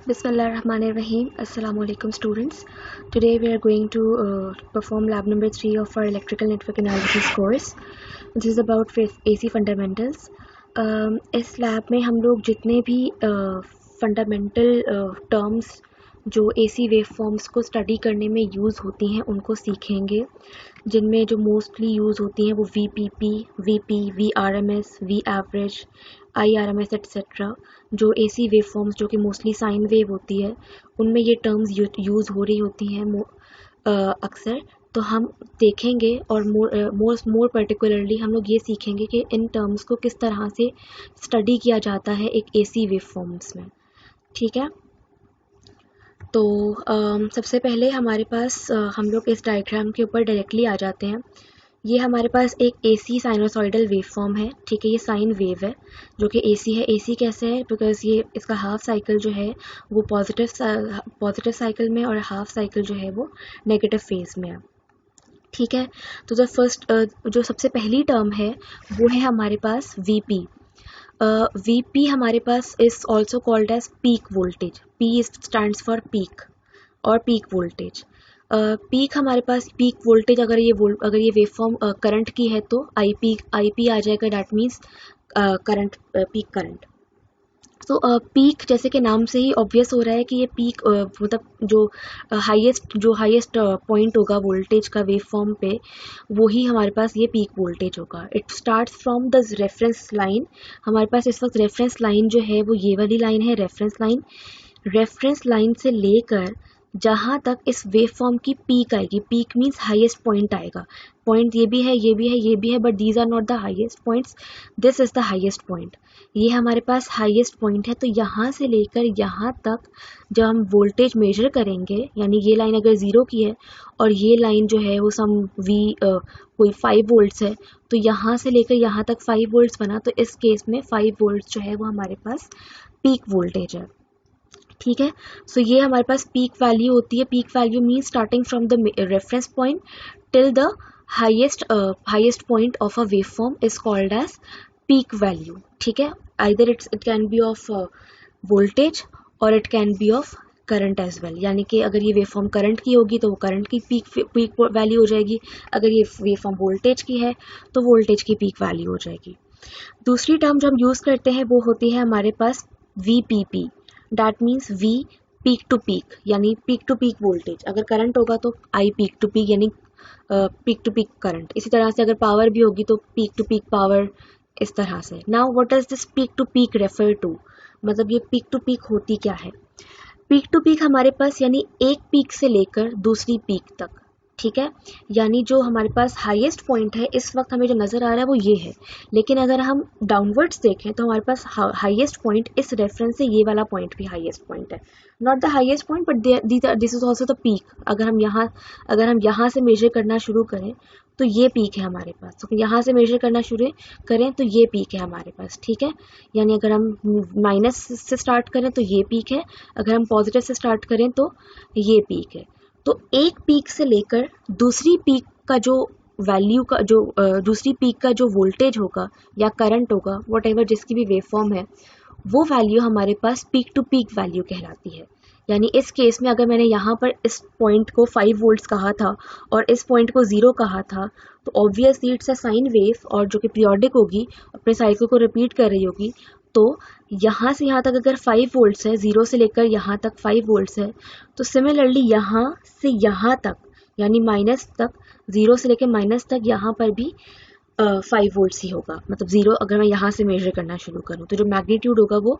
Bismillahirrahmanirrahim. Assalamu alaikum students. Today we are going to perform lab number 3 of our electrical network analysis course. This is about AC fundamentals. इस lab में हम लोग जितने भी fundamental terms जो AC waveforms को study करने में यूज़ होती हैं उनको सीखेंगे, जिनमें जो मोस्टली यूज़ होती हैं वो VPP, VP, VRMS, V average, IRMS etcetera. जो AC वेवफॉर्म्स जो कि मोस्टली साइन वेव होती है उनमें ये टर्म्स यूज़ हो रही होती हैं अक्सर। तो हम देखेंगे और मोर पर्टिकुलरली हम लोग ये सीखेंगे कि इन टर्म्स को किस तरह से स्टडी किया जाता है एक AC वेवफॉर्म्स में। ठीक है, तो सबसे पहले हमारे पास हम लोग इस डायग्राम के ऊपर डायरेक्टली आ जाते हैं। ये हमारे पास एक AC साइनोसॉइडल वेवफॉर्म है। ठीक है, ये साइन वेव है जो कि AC है। AC कैसे है? बिकॉज ये इसका हाफ साइकिल जो है वो पॉजिटिव साइकिल में और हाफ साइकिल जो है वो नेगेटिव फेज में है। ठीक है, तो जो सबसे पहली टर्म है वो है हमारे पास VP। VP हमारे पास is also called as peak voltage. P stands for peak और पीक वोल्टेज। पीक हमारे पास पीक वोल्टेज अगर ये वेवफॉर्म करंट की है तो IP आ जाएगा। That means current, peak current. तो पीक जैसे कि नाम से ही ऑब्वियस हो रहा है कि ये पीक मतलब जो हाईएस्ट पॉइंट होगा वोल्टेज का वेवफॉर्म पे, वो ही हमारे पास ये पीक वोल्टेज होगा। It starts from the reference line. हमारे पास इस वक्त रेफरेंस लाइन जो है वो ये वाली लाइन है, रेफरेंस लाइन। रेफरेंस लाइन से लेकर जहाँ तक इस वेवफॉर्म की पीक आएगी, पीक मीन्स हाईएस्ट पॉइंट आएगा। पॉइंट ये भी है, ये भी है, ये भी है, but these are not the highest points. This is the highest point. ये हमारे पास हाईएस्ट पॉइंट है। तो यहाँ से लेकर यहाँ तक जब हम वोल्टेज मेजर करेंगे, यानी ये लाइन अगर 0 की है और ये लाइन जो है वो कोई 5 वोल्ट्स है, तो यहाँ से लेकर यहाँ तक 5 वोल्ट्स बना, तो इस केस में 5 वोल्ट्स जो है वो हमारे पास पीक वोल्टेज है। ठीक है, सो ये हमारे पास पीक वैल्यू होती है। Peak value mean starting from the reference point till the highest point of a waveform is called as peak value. ठीक है, either it can be of voltage और it can be of current as well. यानी कि अगर ये waveform current की होगी तो वो करंट की पीक वैल्यू हो जाएगी, अगर ये वेवफॉर्म वोल्टेज की है तो वोल्टेज की पीक वैल्यू हो जाएगी। दूसरी टर्म जो हम यूज़ करते हैं वो होती है हमारे पास VPP। That means V peak to peak, यानी पीक टू पीक वोल्टेज। अगर करंट होगा तो I पीक टू पीक, यानी पीक टू पीक करंट। इसी तरह से अगर पावर भी होगी तो पीक टू पीक पावर, इस तरह से। Now what does this peak to peak refer to? मतलब ये पीक टू पीक होती क्या है? पीक टू पीक हमारे पास यानी एक पीक से लेकर दूसरी पीक तक। ठीक है, यानी जो हमारे पास हाईएस्ट पॉइंट है इस वक्त हमें जो नज़र आ रहा है वो ये है, लेकिन अगर हम डाउनवर्ड्स देखें तो हमारे पास हाईएस्ट पॉइंट इस रेफरेंस से ये वाला पॉइंट भी हाईएस्ट पॉइंट है। Not the highest point but this is also the peak. अगर हम यहाँ से मेजर करना शुरू करें तो ये पीक है हमारे पास। तो यहाँ से मेजर करना शुरू करें तो ये पीक है हमारे पास। ठीक है, यानी अगर हम माइनस से स्टार्ट करें तो ये पीक है, अगर हम पॉजिटिव से स्टार्ट करें तो ये पीक है। तो एक पीक से लेकर दूसरी पीक का जो वैल्यू का जो दूसरी पीक का जो वोल्टेज होगा या करंट होगा, वट एवर जिसकी भी वेवफॉर्म है, वो वैल्यू हमारे पास पीक टू पीक वैल्यू कहलाती है। यानी इस केस में अगर मैंने यहाँ पर इस पॉइंट को 5 वोल्ट्स कहा था और इस पॉइंट को 0 कहा था, तो obviously it's a sine wave और जो कि पीरियोडिक होगी, अपने साइकिल को रिपीट कर रही होगी। तो यहाँ से यहाँ तक अगर 5 वोल्ट्स है, 0 से लेकर यहाँ तक 5 वोल्ट्स है, तो सिमिलरली यहाँ से यहाँ तक यानी माइनस तक, 0 से लेकर माइनस तक यहाँ पर भी 5 वोल्ट्स ही होगा। मतलब 0 अगर मैं यहाँ से मेजर करना शुरू करूँ तो जो मैग्नीट्यूड होगा वो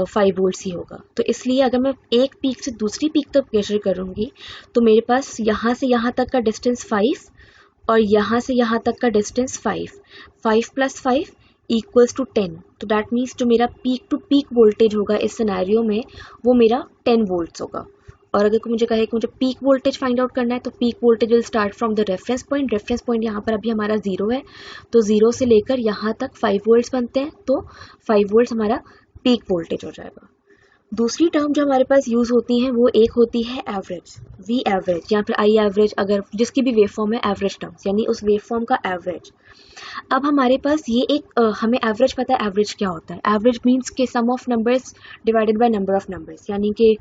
5 वोल्ट्स ही होगा। तो इसलिए अगर मैं एक पीक से दूसरी पीक तक मेजर करूँगी तो मेरे पास यहाँ से यहाँ तक का डिस्टेंस 5 और यहाँ से यहाँ तक का डिस्टेंस 5 प्लस 5 इक्वल्स टू 10। तो दैट मीन्स जो मेरा पीक टू पीक वोल्टेज होगा इस सिनेरियो में वो मेरा 10 वोल्ट्स होगा। और अगर कोई मुझे कहे कि मुझे पीक वोल्टेज फाइंड आउट करना है तो peak voltage will start from the reference point. Reference point यहाँ पर अभी हमारा 0 है, तो 0 से लेकर यहाँ तक 5 वोल्ट्स बनते हैं, तो 5 वोल्ट्स हमारा पीक वोल्टेज हो जाएगा। दूसरी टर्म जो हमारे पास यूज होती हैं वो एक होती है एवरेज, वी एवरेज या फिर आई एवरेज, अगर जिसकी भी वेव फॉर्म है एवरेज टर्म्स, यानी उस वेव फॉर्म का एवरेज। अब हमारे पास ये एक हमें एवरेज पता है, एवरेज क्या होता है? एवरेज मीन्स के sum of numbers divided by number of numbers, यानी कि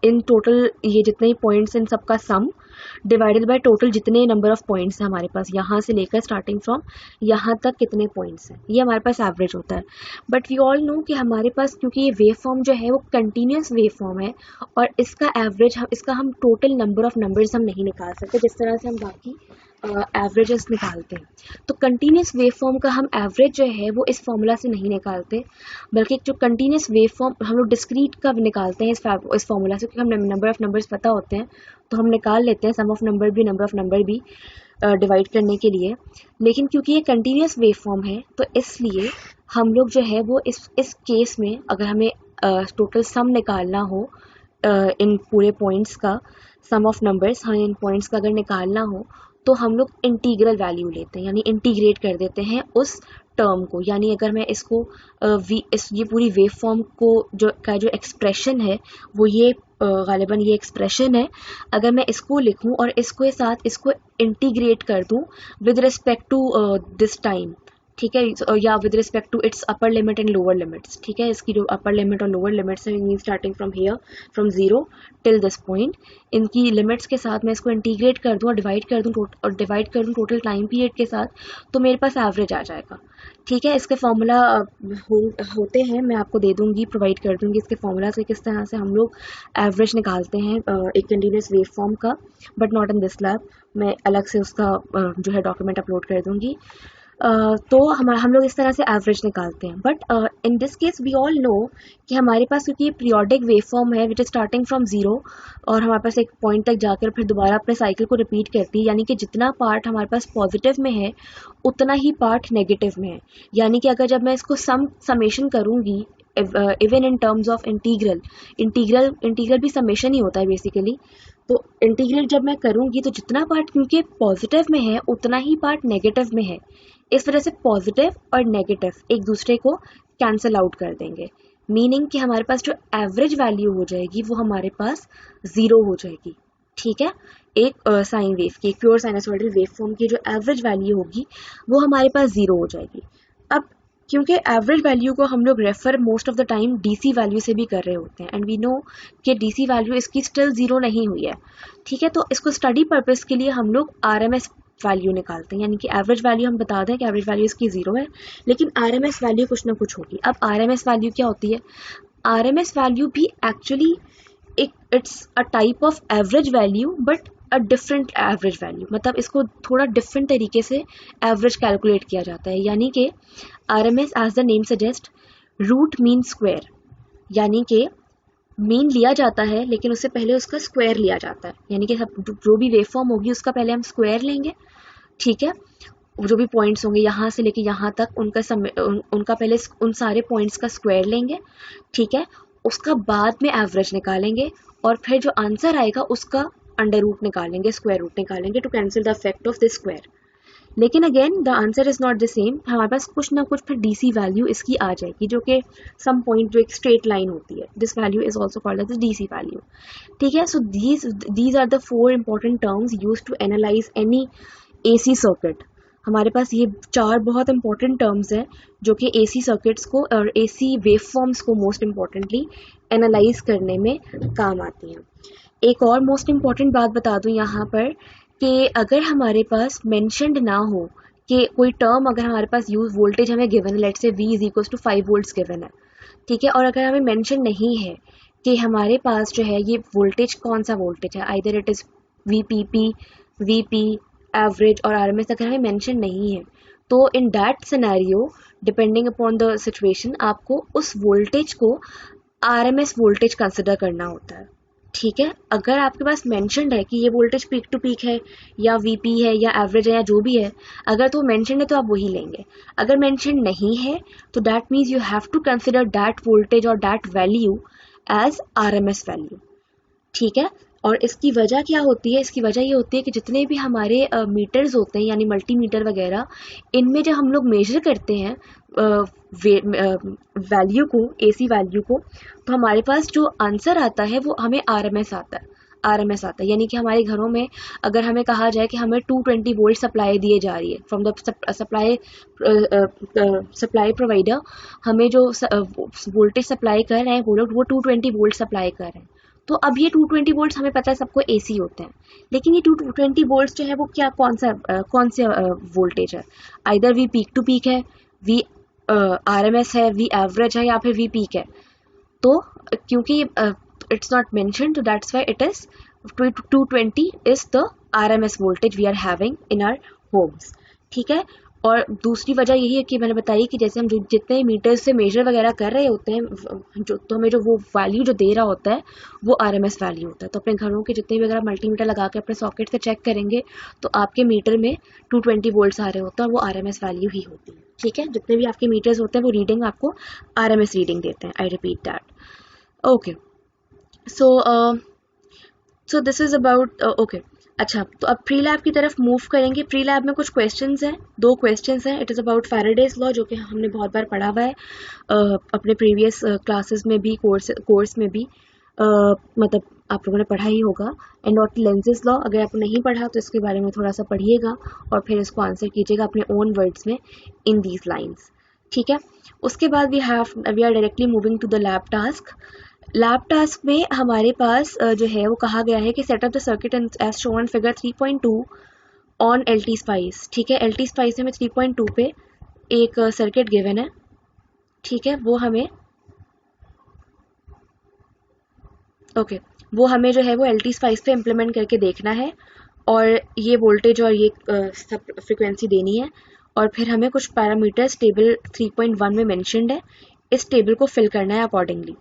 इन टोटल ये जितने ही पॉइंट्स इन सबका सम डिवाइडेड बाय टोटल जितने नंबर ऑफ पॉइंट्स हैं हमारे पास, यहाँ से लेकर स्टार्टिंग फ्रॉम यहाँ तक कितने पॉइंट्स हैं, ये हमारे पास एवरेज होता है। बट वी ऑल नो कि हमारे पास क्योंकि ये वेव फॉर्म जो है वो कंटिन्यूस वेव फॉर्म है, और इसका एवरेज इसका हम टोटल नंबर ऑफ नंबर्स हम नहीं निकाल सकते जिस तरह से हम बाकी एवरेजेस निकालते हैं। तो कंटिन्यूस वेव फॉर्म का हम एवरेज जो है वो इस फॉर्मूला से नहीं निकालते, बल्कि जो कंटिन्यूस वेव फॉर्म हम लोग डिस्क्रीट का निकालते हैं इस फॉर्मूला से, क्योंकि हम नंबर ऑफ नंबर्स पता होते हैं तो हम निकाल लेते हैं सम ऑफ नंबर भी नंबर ऑफ नंबर भी डिवाइड करने के लिए। लेकिन क्योंकि ये कंटिन्यूस वेव फॉर्म है तो इसलिए हम लोग जो है वो इस केस में अगर हमें टोटल सम निकालना हो इन पूरे पॉइंट्स का, सम ऑफ नंबर्स हमें इन पॉइंट्स का अगर निकालना हो तो हम लोग इंटीग्रल वैल्यू लेते हैं, यानी इंटीग्रेट कर देते हैं उस टर्म को। यानी अगर मैं इसको ये पूरी वेव फॉर्म को जो एक्सप्रेशन है वो ये गालिबन ये एक्सप्रेशन है, अगर मैं इसको लिखूं और इसको साथ इसको इंटीग्रेट कर दूं with respect to this time, ठीक है, या with respect to its upper limit and lower limits, ठीक है, इसकी जो अपर लिमिट और लोअर लिमिट्स है mean starting from here from 0 till this point, इनकी लिमिट्स के साथ मैं इसको इंटीग्रेट कर दूं और डिवाइड कर दूं टोटल टाइम पीरियड के साथ, तो मेरे पास एवरेज आ जाएगा। ठीक है, इसके फॉर्मूला होते हैं, मैं आपको दे दूंगी, प्रोवाइड कर दूंगी इसके फॉर्मूला से किस तरह से हम लोग एवरेज निकालते हैं एक कंटिन्यूस वेव फॉर्म का, but not in this lab, मैं अलग से उसका जो है डॉक्यूमेंट अपलोड कर दूंगी। तो हम लोग इस तरह से एवरेज निकालते हैं। But in this case we all know कि हमारे पास क्योंकि ये पीरियोडिक वेव फॉर्म है विच इज स्टार्टिंग फ्रॉम 0 और हमारे पास एक पॉइंट तक जाकर फिर दोबारा अपने साइकिल को रिपीट करती है, यानी कि जितना पार्ट हमारे पास पॉजिटिव में है उतना ही पार्ट नेगेटिव में है। यानी कि अगर जब मैं इसको समेशन करूंगी even in terms of integral भी समेशन ही होता है बेसिकली, तो इंटीग्रल जब मैं करूंगी तो जितना पार्ट क्योंकि पॉजिटिव में है उतना ही पार्ट नेगेटिव में है, इस वजह से पॉजिटिव और नेगेटिव एक दूसरे को कैंसिल आउट कर देंगे, मीनिंग कि हमारे पास जो एवरेज वैल्यू हो जाएगी वो हमारे पास 0 हो जाएगी। ठीक है, एक साइन वेव की, एक प्योर साइनसॉइडल वेव फॉर्म की जो एवरेज वैल्यू होगी वो हमारे पास 0 हो जाएगी। अब क्योंकि एवरेज वैल्यू को हम लोग refer most of the time DC value से भी कर रहे होते हैं, एंड वी नो कि डीसी वैल्यू इसकी स्टिल 0 नहीं हुई है। ठीक है, तो इसको स्टडी पर्पस के लिए हम लोग आरएमएस वैल्यू निकालते हैं, यानी कि एवरेज वैल्यू हम बता दें कि एवरेज वैल्यू इसकी 0 है, लेकिन आरएमएस वैल्यू कुछ ना कुछ होगी। अब आरएमएस वैल्यू क्या होती है? आरएमएस वैल्यू भी actually it's a type of average value but a different average value, मतलब इसको थोड़ा डिफरेंट तरीके से एवरेज कैलकुलेट किया जाता है। यानी कि RMS as the name suggest root mean square, यानी कि मीन लिया जाता है लेकिन उससे पहले उसका स्क्वायर लिया जाता है, यानी कि जो भी वेव फॉर्म होगी उसका पहले हम स्क्वायर लेंगे। ठीक है, जो भी पॉइंट्स होंगे यहाँ से लेके यहाँ तक उनका पहले उन सारे पॉइंट्स का स्क्वायर लेंगे। ठीक है, उसका बाद में एवरेज निकालेंगे और फिर जो आंसर आएगा उसका अंडर रूट निकालेंगे, स्क्वायर रूट निकालेंगे to cancel the effect of this square. लेकिन again the answer is not the same, हमारे पास कुछ ना कुछ फिर डीसी वैल्यू इसकी आ जाएगी जो कि सम पॉइंट जो एक स्ट्रेट लाइन होती है, this value is also called as DC value. ठीक है, so these are the 4 important terms use to analyse any AC circuit. हमारे पास ये 4 बहुत इंपॉर्टेंट टर्म्स हैं जो कि एसी सर्किट्स को और एसी वेव फॉर्म्स को मोस्ट इम्पॉर्टेंटली एनालाइज करने में काम आती हैं। एक और मोस्ट इम्पॉर्टेंट बात बता दूं यहाँ पर कि अगर हमारे पास मेंशन्ड ना हो कि कोई टर्म, अगर हमारे पास यूज वोल्टेज हमें गिवन है, let's say V is equal to 5 volts given है, ठीक है, और अगर हमें मेंशन नहीं है कि हमारे पास जो है ये वोल्टेज कौन सा वोल्टेज है, either it is VPP, VP, average और RMS, अगर हमें मेंशन नहीं है तो in that scenario depending upon the situation आपको उस वोल्टेज को RMS वोल्टेज कंसिडर करना होता है। ठीक है, अगर आपके पास मेंशन्ड है कि ये वोल्टेज पीक टू पीक है या VP है या एवरेज है या जो भी है, अगर तो मेंशन्ड है तो आप वही लेंगे। अगर मेंशन्ड नहीं है तो that means you have to consider that voltage और that value as RMS value. ठीक है, और इसकी वजह क्या होती है? इसकी वजह ये होती है कि जितने भी हमारे मीटर्स होते हैं यानी मल्टीमीटर वगैरह, इनमें जब हम लोग मेजर करते हैं वैल्यू को, एसी वैल्यू को, तो हमारे पास जो आंसर आता है वो हमें आरएमएस आता है। आरएमएस आता है यानी कि हमारे घरों में अगर हमें कहा जाए कि हमें 220 वोल्ट सप्लाई दी जा रही है फ्रॉम द सप्लाई प्रोवाइडर, हमें जो वोल्टेज सप्लाई कर रहे हैं वो लोग, वो 220 वोल्ट सप्लाई कर रहे हैं। तो अब ये 220 वोल्ट्स हमें पता है सबको एसी होते हैं, लेकिन ये 220 वोल्ट्स जो है वो क्या, कौन से वोल्टेज है? Either V peak to peak है, वी आरएमएस है, वी एवरेज है, या फिर वी पीक है। तो क्योंकि it's not mentioned, so that's why it is 220 is the RMS voltage we are having in our homes। ठीक है। और दूसरी वजह यही है कि मैंने बताई कि जैसे हम जितने मीटर से मेजर वगैरह कर रहे होते हैं, जो तो हमें जो वो वैल्यू जो दे रहा होता है वो आरएमएस वैल्यू होता है। तो अपने घरों के जितने भी अगर मल्टीमीटर लगा के अपने सॉकेट से चेक करेंगे तो आपके मीटर में 220 वोल्ट्स आ रहे होते हैं और वो आरएमएस वैल्यू ही होती है। ठीक है। जितने भी आपके मीटर्स होते हैं वो रीडिंग आपको आरएमएस रीडिंग देते हैं। I repeat that. Okay. So this is about okay. अच्छा, तो अब प्री लैब की तरफ मूव करेंगे। प्री लैब में कुछ क्वेश्चंस हैं, 2 क्वेश्चंस हैं। It is about Faraday's law, जो कि हमने बहुत बार पढ़ा हुआ है अपने प्रीवियस क्लासेस में भी, कोर्स में भी, मतलब आप लोगों ने पढ़ा ही होगा। एंड नॉट लेंसेज लॉ, अगर आपने नहीं पढ़ा तो इसके बारे में थोड़ा सा पढ़िएगा और फिर इसको आंसर कीजिएगा अपने ओन वर्ड्स में इन दीज लाइन्स। ठीक है। उसके बाद we are directly moving to the lab task. Lab task में हमारे पास जो है वो कहा गया है कि set up the circuit as shown figure 3.2 on LT spice. ठीक है। एलटी स्पाइस में 3.2 पे एक सर्किट गिवन है। ठीक है। वो हमें जो है वो एलटी स्पाइस पे इम्प्लीमेंट करके देखना है और ये वोल्टेज और ये फ्रिक्वेंसी देनी है और फिर हमें कुछ पैरामीटर्स टेबल 3.1 में मेंशन्ड है, इस टेबल को फिल करना है अकॉर्डिंगली।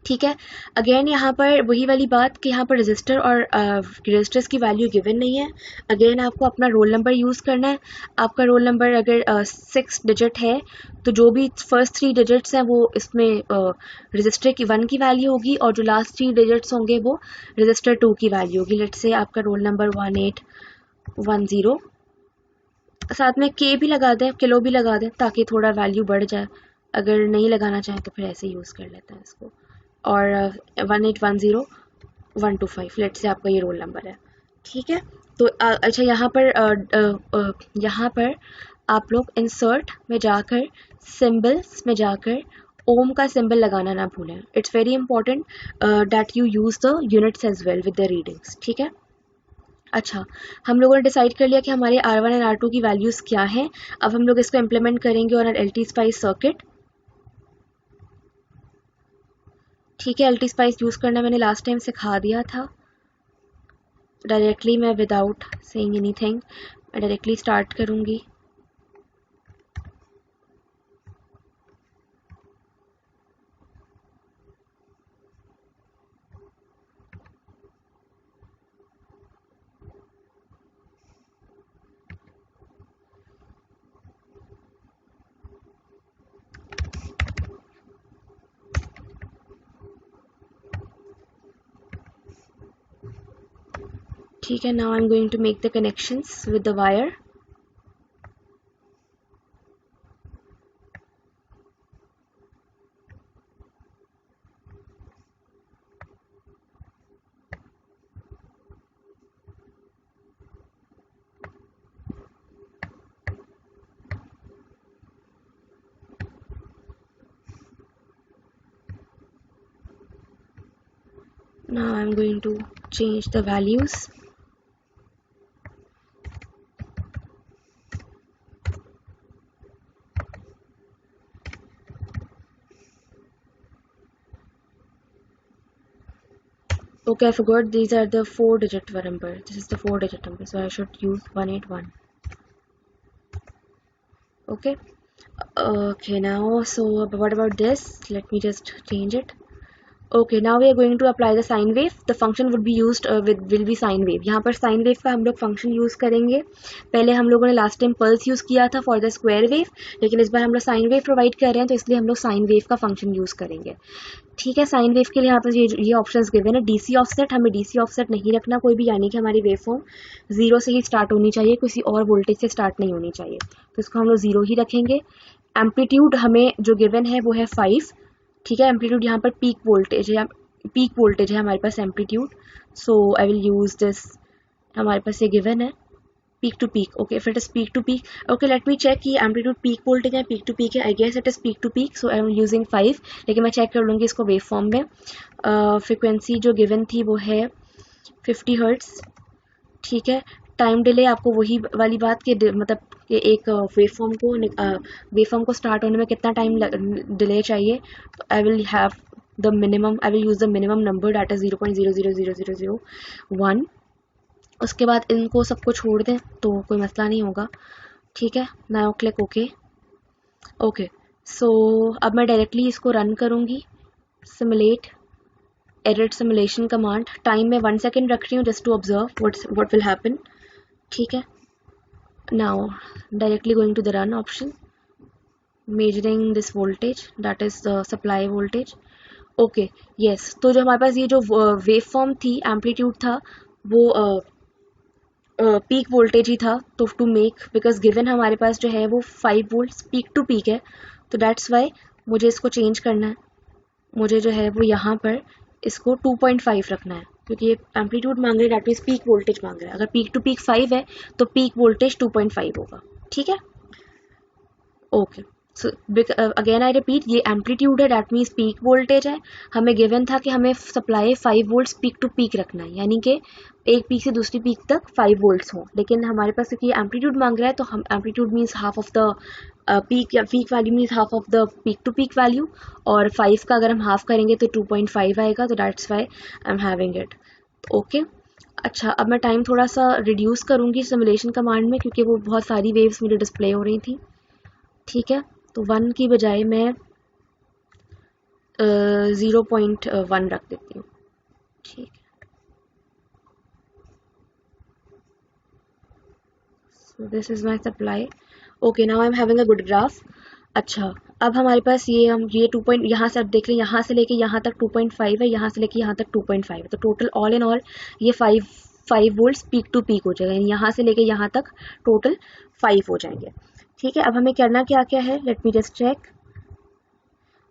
ठीक है। अगेन यहाँ पर वही वाली बात कि यहाँ पर रजिस्टर और रजिस्टर्स की वैल्यू गिवन नहीं है। अगेन आपको अपना रोल नंबर यूज़ करना है। आपका रोल नंबर अगर 6 डिजिट है तो जो भी फर्स्ट 3 डिजिट्स हैं वो इसमें रजिस्टर की 1 की वैल्यू होगी और जो लास्ट 3 डिजिट्स होंगे वो रजिस्टर 2 की वैल्यू होगी। लेट्स से आपका रोल नंबर 1810, साथ में के भी लगा दें, किलो भी लगा दें ताकि थोड़ा वैल्यू बढ़ जाए। अगर नहीं लगाना चाहें तो फिर ऐसे यूज़ कर लेते हैं इसको। और 1810-125 लेट से आपका ये रोल नंबर है। ठीक है। तो अच्छा, यहाँ पर आप लोग इंसर्ट में जाकर सिंबल्स में जाकर ओम का सिंबल लगाना ना भूलें। It's very important that you use the units as well with the readings. ठीक है। अच्छा, हम लोगों ने डिसाइड कर लिया कि हमारे R1 एंड R2 की वैल्यूज़ क्या हैं। अब हम लोग इसको इम्प्लीमेंट करेंगे ऑन एलटी स्पाइस सर्किट। ठीक है। एलटी स्पाइस यूज़ करना मैंने लास्ट टाइम सिखा दिया था। डायरेक्टली मैं विदाउट सेइंग एनीथिंग मैं डायरेक्टली स्टार्ट करूँगी। ठीक है। Now I am going to make the connections with the wire. Now I am going to change the values. Okay, I forgot these are the 4-digit number. This is the 4-digit number, so I should use 181. Okay. Okay, now so what about this? Let me just change it. Okay, now we are going to apply the sine wave. The function would be used will be sine wave. यहाँ पर sine wave का हम लोग function use करेंगे. पहले हम लोगों ने लास्ट टाइम पल्स यूज़ किया था फॉर द स्क्वायर वेव, लेकिन इस बार हम लोग साइन वेव प्रोवाइड कर रहे हैं, तो इसलिए हम लोग साइन वेव का फंक्शन यूज़ करेंगे. ठीक है, साइन वेव के लिए यहाँ पर ये ऑप्शंस गिवन है. डीसी ऑफसेट, हमें डीसी ऑफसेट नहीं रखना कोई भी, यानी कि हमारी वेव फॉर्म जीरो से ही स्टार्ट होनी चाहिए, किसी और वोल्टेज से स्टार्ट नहीं होनी चाहिए, तो इसको हम लोग जीरो ही रखेंगे. एम्पलीट्यूड हमें जो गिवन है वो है 5. ठीक है, एम्पलीट्यूड यहाँ पर पीक वोल्टेज है हमारे पास amplitude. So I will use this. हमारे पास ये गिवन है peak to peak. Okay, if it is peak to peak, okay let me check कि एम्पलीट्यूड पीक वोल्टेज है पीक टू पीक है. I guess it is peak to peak, so I am using 5, लेकिन मैं check कर लूँगी इसको waveform में. Frequency जो गिवन थी वो है 50 हर्ट्स. ठीक है, टाइम डिले आपको वही वाली बात कि मतलब कि एक वेव फॉर्म को स्टार्ट होने में कितना टाइम डिले चाहिए. I will have the minimum, I will use the minimum number that is 0.000001. उसके बाद इनको सबको छोड़ दें तो कोई मसला नहीं होगा. ठीक है, now click okay. Okay, so अब मैं डायरेक्टली इसको रन करूँगी. Simulate edit simulation command. Time में 1 सेकेंड रख रही हूँ just to observe what will happen. ठीक है, now directly going to the run option, measuring this voltage that is the supply voltage. Okay yes, तो जो हमारे पास ये जो वेव फॉर्म थी, एम्पलीट्यूड था, वो पीक वोल्टेज ही था. तो टू मेक, बिकॉज गिवन हमारे पास जो है वो 5 वोल्ट पीक टू पीक है, तो दैट्स वाई मुझे इसको चेंज करना है. मुझे जो है वो यहाँ पर इसको 2.5 रखना है, क्योंकि ये एम्पलीट्यूड मांग रहे हैं, दैट मीन्स पीक वोल्टेज मांग रहा है. अगर पीक टू पीक 5 है तो पीक वोल्टेज 2.5 होगा. ठीक है, okay. So again I repeat, ये एम्पलीट्यूड है, दैट मीन्स पीक वोल्टेज है. हमें गिवन था कि हमें supply 5 volts peak to peak रखना है, यानी कि एक पीक से दूसरी पीक तक 5 वोल्ट्स हों. लेकिन हमारे पास क्योंकि एम्पलीट्यूड मांग रहा है, तो हम amplitude means half of the peak, या peak value means half of the peak to peak value, और 5 का अगर हम हाफ करेंगे तो 2.5 आएगा, तो that's why I am having it. Okay, अच्छा अब मैं टाइम थोड़ा सा रिड्यूस करूँगी सिमुलेशन कमांड में, क्योंकि वो बहुत सारी वेव्स मुझे डिस्प्ले हो रही थी. ठीक है, तो 1 की बजाय मैं 0.1 रख देती हूँ. ठीक है, so this is my supply. Okay, now I am having a good graph. अच्छा, अब हमारे पास ये 2 पॉइंट, यहाँ से अब देख लें, यहाँ से लेके यहाँ तक 2.5 है, यहाँ से लेके यहाँ तक 2.5 है, तो टोटल ऑल इन ऑल ये 5 वोल्ट्स पीक टू पीक हो जाएगा, यानी यहाँ से लेके यहाँ तक टोटल 5 हो जाएंगे. ठीक है, अब हमें करना क्या क्या है, लेट मी जस्ट चेक.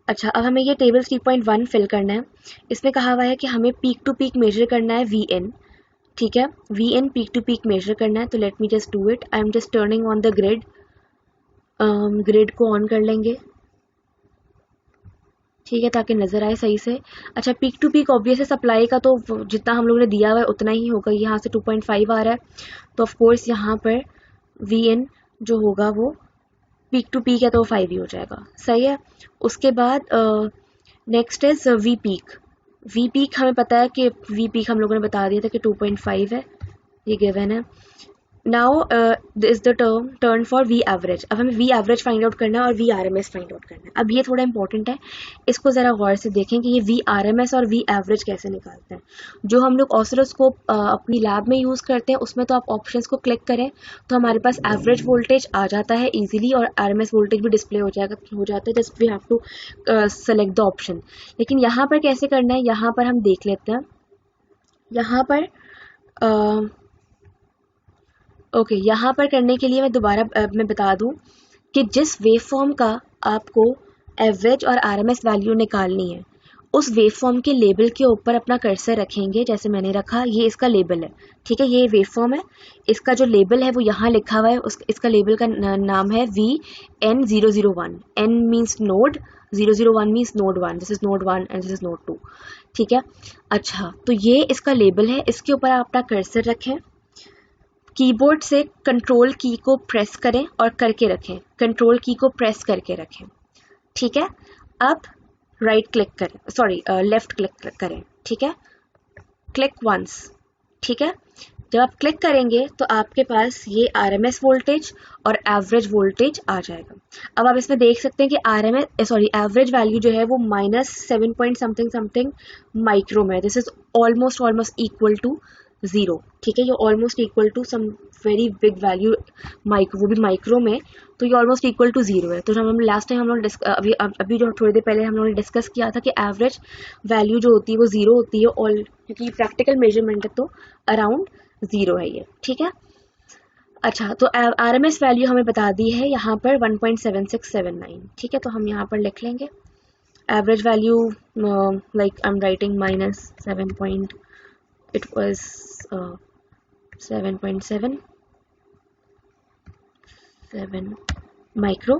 अच्छा, अब हमें ये टेबल 3.1 फिल करना है. इसमें कहा हुआ है कि हमें पीक टू पीक मेजर करना है Vn. ठीक है, Vn peak to peak measure करना है, तो let me just do it. I am just turning on the grid. Grid को ऑन कर लेंगे. ठीक है, ताकि नज़र आए सही से. अच्छा, पीक टू पीक ऑब्वियस है, सप्लाई का तो जितना हम लोगों ने दिया हुआ है उतना ही होगा. यहाँ से 2.5 आ रहा है, तो ऑफ कोर्स यहाँ पर Vn जो होगा वो पीक टू पीक है तो 5 ही हो जाएगा. सही है. उसके बाद next is V peak. V peak हमें पता है कि वी पीक हम लोगों ने बता दिया था कि 2.5 है, ये गिवन है. Now is the turn for V average. अब हमें वी एवरेज फाइंड आउट करना है और V R M S find out करना है. अब ये थोड़ा इंपॉर्टेंट है, इसको ज़रा गौर से देखें कि ये वी आर एम एस और वी एवरेज कैसे निकालते हैं. जो हम लोग ऑसिलोस्कोप अपनी लैब में यूज़ करते हैं, उसमें तो आप ऑप्शंस को क्लिक करें तो हमारे पास एवरेज वोल्टेज आ जाता है ईजिली, और आर एम एस वोल्टेज भी डिस्प्ले हो जाता है. Just we have to select the option. लेकिन यहाँ पर कैसे करना है, यहाँ पर हम देख लेते हैं. यहाँ पर ओके, यहाँ पर करने के लिए मैं दोबारा मैं बता दूँ कि जिस वेव फॉर्म का आपको एवरेज और आरएमएस वैल्यू निकालनी है, उस वेव फॉर्म के लेबल के ऊपर अपना कर्सर रखेंगे. जैसे मैंने रखा, ये इसका लेबल है. ठीक है, ये वेव फॉर्म है, इसका जो लेबल है वो यहाँ लिखा हुआ है. इसका लेबल का नाम है VN001. N means node, 001 means node 1. This is node 1 and this is node 2. ठीक है, अच्छा तो ये इसका लेबल है, इसके ऊपर आप अपना कर्सर रखें. कीबोर्ड से कंट्रोल की को प्रेस करें और करके रखें. कंट्रोल की को प्रेस करके रखें. ठीक है, अब राइट क्लिक करें, सॉरी लेफ्ट क्लिक करें. ठीक है, क्लिक वंस. ठीक है, जब आप क्लिक करेंगे तो आपके पास ये RMS वोल्टेज और एवरेज वोल्टेज आ जाएगा। अब आप इसमें देख सकते हैं कि एवरेज वैल्यू जो है वो -7 पॉइंट समथिंग समथिंग माइक्रो में है। This is almost equal to 0, ठीक है। ये almost equal to some very big value micro, वो भी माइक्रो में, तो ये ऑलमोस्ट इक्वल टू 0 है। तो हम लास्ट टाइम हम लोग अभी जो थोड़ी देर पहले हम लोगों ने डिस्कस किया था कि एवरेज वैल्यू जो होती है वो 0 होती है, और क्योंकि प्रैक्टिकल मेजरमेंट है तो अराउंड 0 है ये, ठीक है। अच्छा, तो RMS वैल्यू हमें बता दी है यहाँ पर 1.7679, ठीक है। तो हम यहाँ पर लिख लेंगे average value, like I am writing -7 it was 7.77 micro,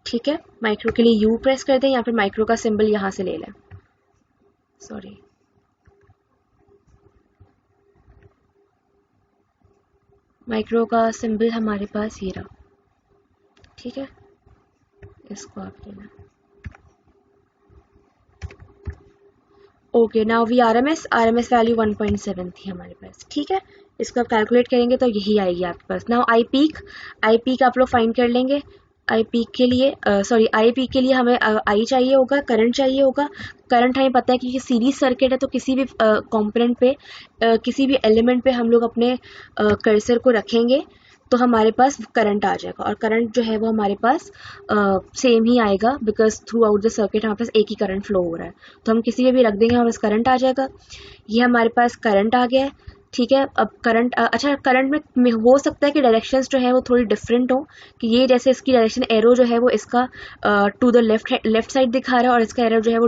ठीक है। माइक्रो के लिए U प्रेस कर दें या फिर माइक्रो का सिंबल यहाँ से ले लें, सॉरी, माइक्रो का सिंबल हमारे पास ये रहा, ठीक है। इसको आप लेना। Okay, now we RMS value 1.7 थी हमारे पास, ठीक है। इसको आप कैलकुलेट करेंगे तो यही आएगी आपके पास। नाउ आई पीक आप लोग फाइंड कर लेंगे। आई पीक के लिए हमें आई चाहिए होगा, करंट चाहिए होगा। करंट हमें पता है कि ये सीरीज सर्किट है, तो किसी भी कंपोनेंट पे, किसी भी एलिमेंट पे हम लोग अपने कर्सर को रखेंगे तो हमारे पास करंट आ जाएगा, और करंट जो है वो हमारे पास सेम ही आएगा, because through out the circuit हमारे पास एक ही करंट फ्लो हो रहा है। तो हम किसी पे भी रख देंगे, हमारे पास करंट आ जाएगा। ये हमारे पास करंट आ गया है, ठीक है। अब करंट, अच्छा, करंट में हो सकता है कि डायरेक्शंस जो है वो थोड़ी डिफरेंट हो, कि ये जैसे इसकी डायरेक्शन एरो जो है वो इसका टू द लेफ्ट साइड दिखा रहा है, और इसका एरो जो है वो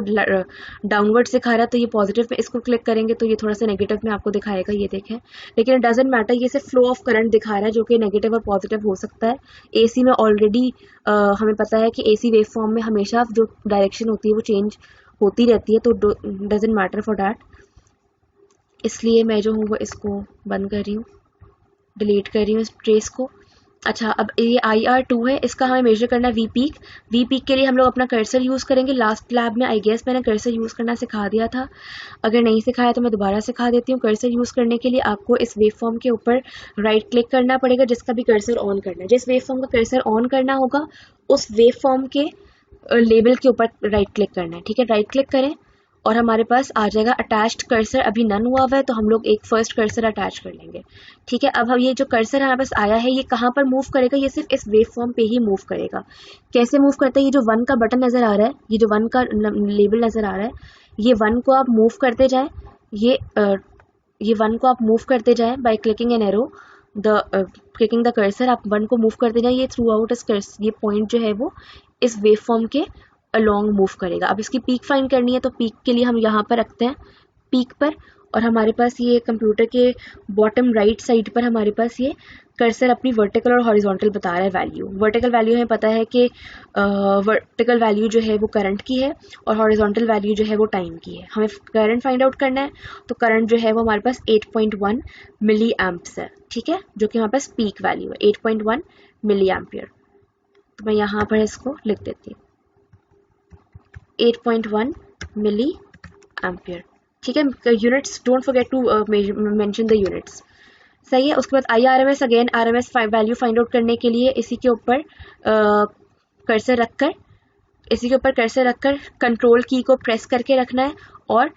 डाउनवर्ड्स दिखा रहा है। तो ये पॉजिटिव में इसको क्लिक करेंगे तो ये थोड़ा सा नेगेटिव में आपको दिखाएगा, ये देखें। लेकिन इट डजेंट मैटर, ये सिर्फ फ्लो ऑफ करंट दिखा रहा है, जो कि नेगेटिव और पॉजिटिव हो सकता है। AC में ऑलरेडी हमें पता है कि AC वेव फॉर्म में हमेशा जो डायरेक्शन होती है वो चेंज होती रहती है, तो डजेंट मैटर फॉर दैट। इसलिए मैं जो हूँ वो इसको बंद कर रही हूँ, डिलीट कर रही हूँ इस ट्रेस को। अच्छा, अब ये IR2 है, इसका हमें मेजर करना है वी पीक के लिए हम लोग अपना कर्सर यूज़ करेंगे। लास्ट लैब में आई गेस मैंने कर्सर यूज़ करना सिखा दिया था, अगर नहीं सिखाया तो मैं दोबारा सिखा देती हूँ। कर्सर यूज़ करने के लिए आपको इस वेव फॉर्म के ऊपर राइट क्लिक करना पड़ेगा, जिसका भी कर्सर ऑन करना है। जिस वेव फॉर्म का कर्सर ऑन करना होगा उस वेव फॉर्म के लेबल के ऊपर राइट क्लिक करना है, ठीक है। राइट क्लिक करें और हमारे पास आ जाएगा अटैच्ड कर्सर। अभी नन हुआ हुआ है तो हम लोग एक फर्स्ट कर्सर अटैच कर लेंगे, ठीक है। अब हम ये जो कर्सर हमारे पास आया है ये कहाँ पर मूव करेगा, ये सिर्फ इस वेव फॉर्म पे ही मूव करेगा। कैसे मूव करता है, ये जो 1 का बटन नज़र आ रहा है, ये जो 1 का लेबल नज़र आ रहा है, ये 1 को आप मूव करते जाएँ, ये 1 को आप मूव करते जाएँ by clicking an arrow, clicking the cursor, आप 1 को मूव करते जाएँ। ये थ्रू आउट ये पॉइंट जो है वो इस वेव फॉर्म के अलॉन्ग मूव करेगा। अब इसकी पीक फाइंड करनी है, तो पीक के लिए हम यहाँ पर रखते हैं पीक पर, और हमारे पास ये कंप्यूटर के बॉटम राइट साइड पर हमारे पास ये कर्सर अपनी वर्टिकल और हॉरिजॉन्टल बता रहा है वैल्यू। वर्टिकल वैल्यू हमें पता है कि वर्टिकल वैल्यू जो है वो करंट की है, और हॉरिजॉन्टल वैल्यू जो है वो टाइम की है। हमें करंट फाइंड आउट करना है, तो करंट जो है वो हमारे पास 8.1 मिली एम्प्स है, ठीक है, जो कि हमारे पास पीक वैल्यू है 8.1 मिली एम्पियर। तो मैं यहाँ पर इसको लिख देती हूँ 8.1 मिली एम्पियर, ठीक है। Units, don't forget to mention the units, सही है। उसके बाद IRMS, again RMS value find out करने के लिए इसी के ऊपर कर्सर रखकर कंट्रोल की को प्रेस करके रखना है और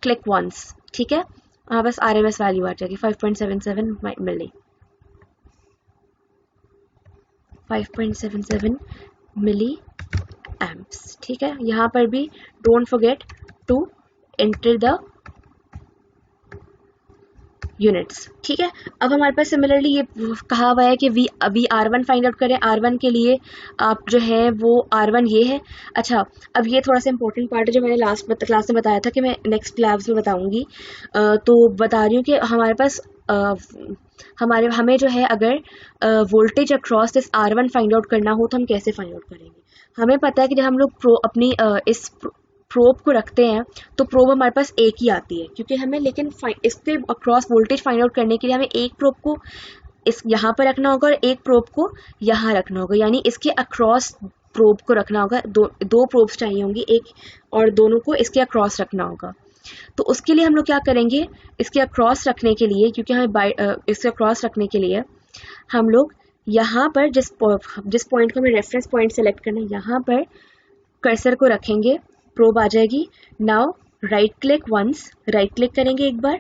क्लिक वंस, ठीक है। हाँ, बस RMS वैल्यू आ जाएगी 5.77 मिली, 5.77 मिली एम्प्स, ठीक है। यहाँ पर भी don't forget to enter the units, ठीक है। अब हमारे पास सिमिलरली ये कहा हुआ है कि अभी R1 फाइंड आउट करें। R1 के लिए आप जो है वो R1 ये है। अच्छा, अब ये थोड़ा सा इंपॉर्टेंट पार्ट है जो मैंने लास्ट क्लास में बताया था कि मैं नेक्स्ट क्लास में बताऊंगी, तो बता रही हूँ कि हमारे पास हमें जो है अगर voltage across this R1 find out करना हो तो हम कैसे फाइंड आउट करेंगे। हमें पता है कि जब हम लोग अपनी इस प्रोब को रखते हैं तो प्रोब हमारे पास एक ही आती है, क्योंकि हमें लेकिन इसके अक्रॉस वोल्टेज फाइंड आउट करने के लिए हमें एक प्रोब को इस यहाँ पर रखना होगा और एक प्रोब को यहाँ रखना होगा, यानी इसके अक्रॉस प्रोब को रखना होगा। दो प्रोब्स चाहिए होंगी, एक और दोनों को इसके अक्रॉस रखना होगा। तो उसके लिए हम लोग क्या करेंगे, इसके अक्रॉस रखने के लिए, क्योंकि हमें इसके अक्रॉस रखने के लिए हम लोग यहाँ पर जिस पॉइंट को हमें रेफरेंस पॉइंट सेलेक्ट करना है, यहाँ पर कर्सर को रखेंगे, प्रोब आ जाएगी। Now right click once, right click करेंगे एक बार,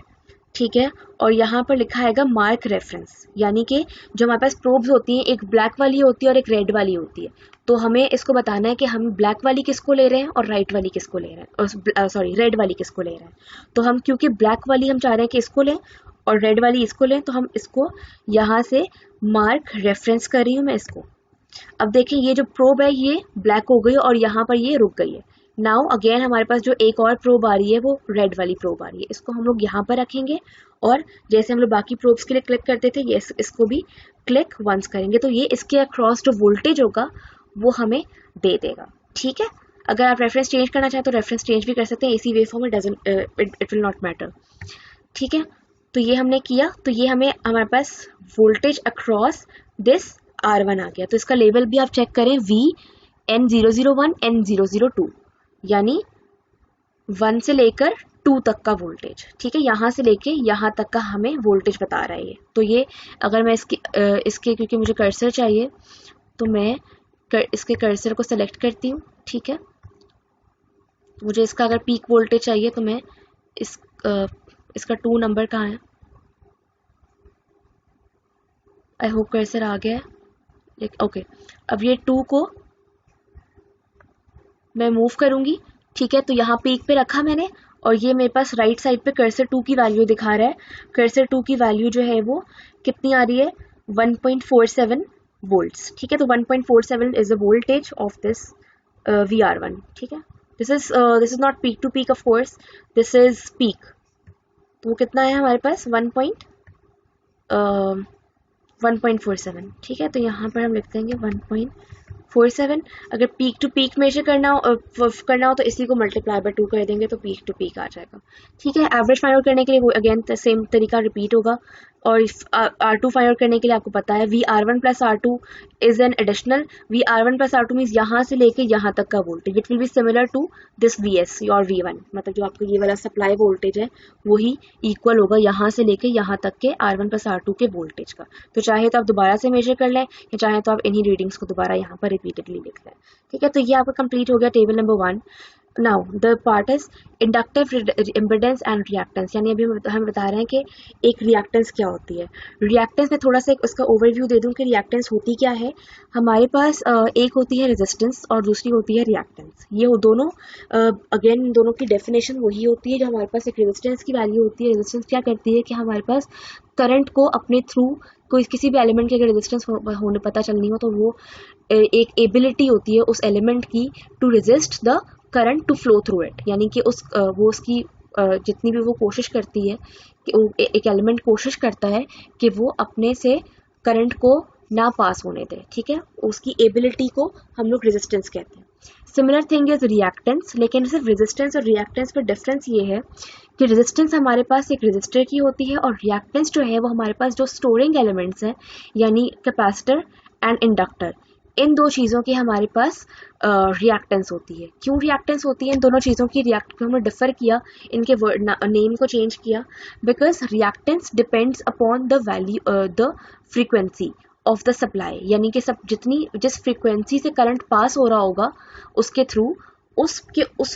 ठीक है, और यहाँ पर लिखा आएगा मार्क रेफरेंस, यानी कि जो हमारे पास प्रोब्स होती हैं, एक ब्लैक वाली होती है और एक रेड वाली होती है। तो हमें इसको बताना है कि हम ब्लैक वाली किसको ले रहे हैं और राइट वाली किसको ले रहे हैं, सॉरी रेड वाली किसको ले रहे हैं। तो हम क्योंकि ब्लैक वाली हम चाह रहे हैं कि इसको लें और रेड वाली इसको लें, तो हम इसको यहाँ से मार्क रेफरेंस कर रही हूँ मैं इसको। अब देखें ये जो प्रोब है ये ब्लैक हो गई और यहाँ पर ये रुक गई है। नाउ अगेन हमारे पास जो एक और प्रोब आ रही है वो रेड वाली प्रोब आ रही है, इसको हम लोग यहाँ पर रखेंगे और जैसे हम लोग बाकी प्रोब्स के लिए क्लिक करते थे, ये इसको भी क्लिक वंस करेंगे, तो ये इसके अक्रॉस जो वोल्टेज होगा वो हमें दे देगा। ठीक है, अगर आप रेफरेंस चेंज करना चाहें तो रेफरेंस चेंज भी कर सकते हैं, AC waveform it will not matter. ठीक है, तो ये हमने किया, तो ये हमारे पास वोल्टेज अक्रॉस दिस R1 आ गया। तो इसका लेवल भी आप चेक करें, VN001 N002, यानी 1 से लेकर 2 तक का वोल्टेज। ठीक है, यहाँ से लेके यहाँ तक का हमें वोल्टेज बता रहा है ये। तो ये अगर मैं इसके क्योंकि मुझे कर्सर चाहिए तो मैं इसके कर्सर को सेलेक्ट करती हूँ। ठीक है, मुझे इसका अगर पीक वोल्टेज चाहिए तो मैं इसका 2 नंबर कहाँ है, आई होप कर्सर आ गया है। ओके, अब ये 2 को मैं मूव करूंगी। ठीक है, तो यहाँ पीक पे रखा मैंने और ये मेरे पास राइट साइड पे कर्सर 2 की वैल्यू दिखा रहा है। कर्सर 2 की वैल्यू जो है वो कितनी आ रही है, 1.47 वोल्ट्स। ठीक है, तो 1.47 is the voltage of this VR1। ठीक है, this is not peak to peak, of course this is peak. तो वो कितना है हमारे पास 1.47। ठीक है, तो यहाँ पर हम लिख देंगे 1.47। अगर पीक टू पीक मेजर करना हो तो इसी को मल्टीप्लाई बाय 2 कर देंगे तो पीक टू पीक आ जाएगा। ठीक है, एवरेज फाइंड आउट करने के लिए वो अगेन सेम तरीका रिपीट होगा। और R2 फाइंड आउट करने के लिए आपको पता है VR1 plus R2 is an additional, VR1 plus R2 means यहाँ से लेके यहाँ तक का voltage, it will be similar to this VS और V1, मतलब जो आपको ये वाला सप्लाई वोल्टेज है वही इक्वल होगा यहाँ से लेके यहाँ तक के R1 प्लस R2 के वोल्टेज का। तो चाहे तो आप दोबारा से मेजर कर लें या चाहे तो आप इन्हीं रीडिंग्स को दोबारा यहाँ पर रिपीटेडली लिख लें। ठीक है, तो ये आपका कंप्लीट हो गया table number 1। Now the part is inductive impedance and reactance, यानी अभी हम बता रहे हैं कि एक रिएक्टेंस क्या होती है। रिएक्टेंस में थोड़ा सा उसका ओवरव्यू दे दूं कि रिएक्टेंस होती क्या है। हमारे पास एक होती है रेजिस्टेंस और दूसरी होती है रिएक्टेंस। ये दोनों अगेन दोनों की डेफिनेशन वही होती है। जो हमारे पास एक रेजिस्टेंस की वैल्यू होती है, रेजिस्टेंस क्या करती है कि हमारे पास करंट को अपने थ्रू कोई किसी भी एलिमेंट की अगर रेजिस्टेंस होने पता चलनी हो तो वो एक एबिलिटी होती है उस एलिमेंट की to resist the current to flow through it, यानी कि वो उसकी जितनी भी वो कोशिश करती है कि एक एलिमेंट कोशिश करता है कि वो अपने से करंट को ना पास होने दे। ठीक है, उसकी एबिलिटी को हम लोग रेजिस्टेंस कहते हैं। सिमिलर थिंग इज रिएक्टेंस, लेकिन सिर्फ रेजिस्टेंस और रिएक्टेंस में डिफरेंस ये है कि रेजिस्टेंस हमारे पास एक रेजिस्टर की होती है और रिएक्टेंस जो है वो हमारे पास जो स्टोरिंग एलिमेंट्स हैं, यानी कैपेसिटर एंड इंडक्टर, इन दो चीज़ों की हमारे पास रिएक्टेंस होती है। क्यों रिएक्टेंस होती है इन दोनों चीज़ों की, हमने डिफर किया, इनके नेम को चेंज किया, because reactance depends upon the value the frequency of the supply, यानी कि जिस फ्रीक्वेंसी से करंट पास हो रहा होगा उसके थ्रू उस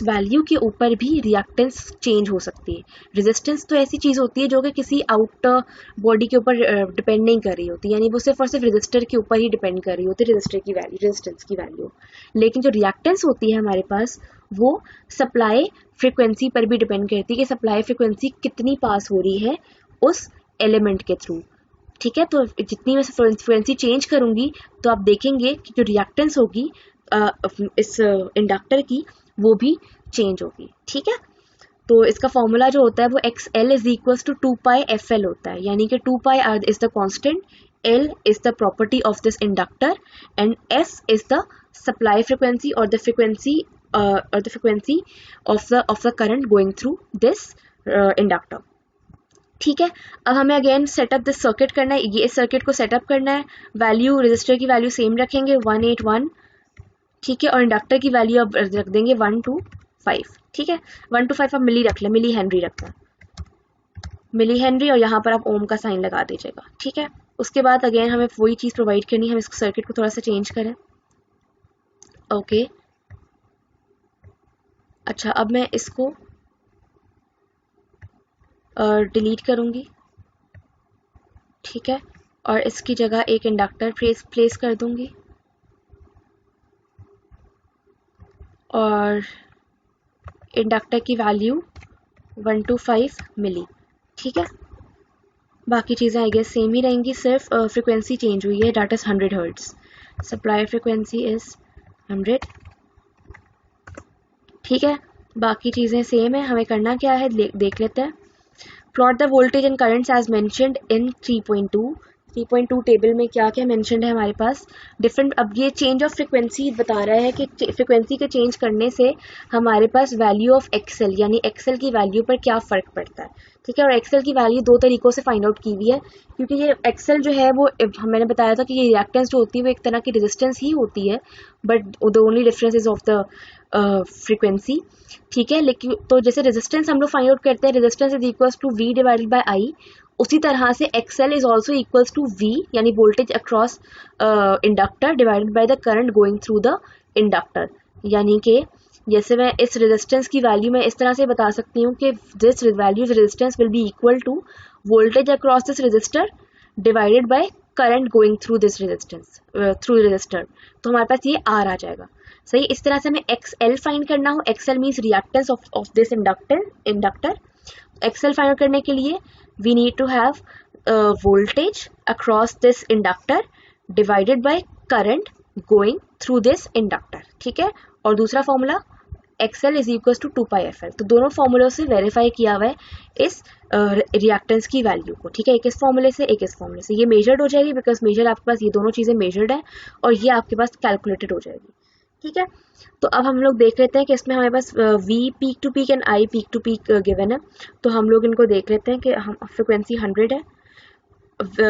वैल्यू के ऊपर भी रिएक्टेंस चेंज हो सकती है। रेजिस्टेंस तो ऐसी चीज़ होती है जो कि किसी आउटर बॉडी के ऊपर डिपेंड नहीं कर रही होती, यानी वो सिर्फ और सिर्फ रेजिस्टर के ऊपर ही डिपेंड कर रही होती है, रेजिस्टेंस की वैल्यू। लेकिन जो रिएक्टेंस होती है हमारे पास वो सप्लाई फ्रिक्वेंसी पर भी डिपेंड करती है कि सप्लाई फ्रिक्वेंसी कितनी पास हो रही है उस एलिमेंट के थ्रू। ठीक है, तो जितनी मैं फ्रिक्वेंसी चेंज करूंगी तो आप देखेंगे कि जो रिएक्टेंस होगी इस इंडक्टर की वो भी चेंज होगी। ठीक है, तो इसका फॉर्मूला जो होता है वो XL is equals to 2πfL होता है, यानी कि 2π is the constant, L is the property of this inductor and S is the supply frequency और the frequency of the current going through this inductor. ठीक है, अब हमें अगेन सेटअप दिस सर्किट करना है, ये इस सर्किट को सेटअप करना है। वैल्यू रेजिस्टर की वैल्यू सेम रखेंगे 181, ठीक है, और इंडक्टर की वैल्यू अब रख देंगे 1 2 5, ठीक है। 1 to 5 आप मिली रख लें, मिली हेनरी रखना, मिली हेनरी, और यहाँ पर आप ओम का साइन लगा दीजिएगा, ठीक है। उसके बाद अगेन हमें वही चीज़ प्रोवाइड करनी है, हम इसको सर्किट को थोड़ा सा चेंज करें। ओके, अच्छा अब मैं इसको डिलीट करूँगी, ठीक है, और इसकी जगह एक इंडक्टर प्लेस कर दूँगी और इंडक्टर की वैल्यू 1 to 5 मिली, ठीक है। बाकी चीज़ें आई गेस सेम ही रहेंगी, सिर्फ फ्रिक्वेंसी चेंज हुई है, that is 100 hertz, supply frequency is 100, ठीक है। बाकी चीज़ें सेम है, हमें करना क्या है देख लेते हैं। Plot the voltage and currents as mentioned in 3.2 table में क्या क्या मेंशन्ड है हमारे पास डिफरेंट। अब ये चेंज ऑफ फ्रिक्वेंसी बता रहा है कि फ्रिक्वेंसी के चेंज करने से हमारे पास वैल्यू ऑफ एक्सेल यानी एक्सेल की वैल्यू पर क्या फ़र्क पड़ता है, ठीक है। और एक्सेल की वैल्यू दो तरीक़ों से फाइंड आउट की हुई है, क्योंकि ये एक्सेल जो है वो मैंने बताया था कि ये रिएक्टेंस जो होती है वो एक तरह की रेजिस्टेंस ही होती है, but the only difference is of the frequency, ठीक है। लेकिन तो जैसे रेजिस्टेंस हम लोग फाइंड आउट करते हैं, resistance is equals to V divided by I, उसी तरह से XL is also equals to V यानी voltage across inductor divided by the current going through the inductor. यानी कि जैसे मैं इस रेजिस्टेंस की वैल्यू मैं इस तरह से बता सकती हूँ कि this value resistance will be equal to voltage across this resistor divided by current going through this resistance through resistor, तो हमारे पास ये आर आ जाएगा, सही। इस तरह से हमें एक्सएल फाइंड करना हो, XL means reactance of this inductor. XL find करने के लिए we need to have voltage across this inductor divided by current going through this inductor, ठीक है। और दूसरा formula XL is equals to 2πfl, तो दोनों फॉर्मूलों से वेरीफाई किया हुआ है इस रिएक्टेंस की वैल्यू को, ठीक है। एक इस फॉर्मूले से एक इस फॉर्मूले से, ये मेजर्ड हो जाएगी बिकॉज मेजर आपके पास ये दोनों चीज़ें मेजर्ड है और ये आपके पास कैलकुलेटेड हो जाएगी, ठीक है। तो अब हम लोग देख लेते हैं कि इसमें हमारे पास V peak to peak and I peak to peak given है, तो हम लोग इनको देख लेते हैं कि हम फ्रिक्वेंसी 100 है,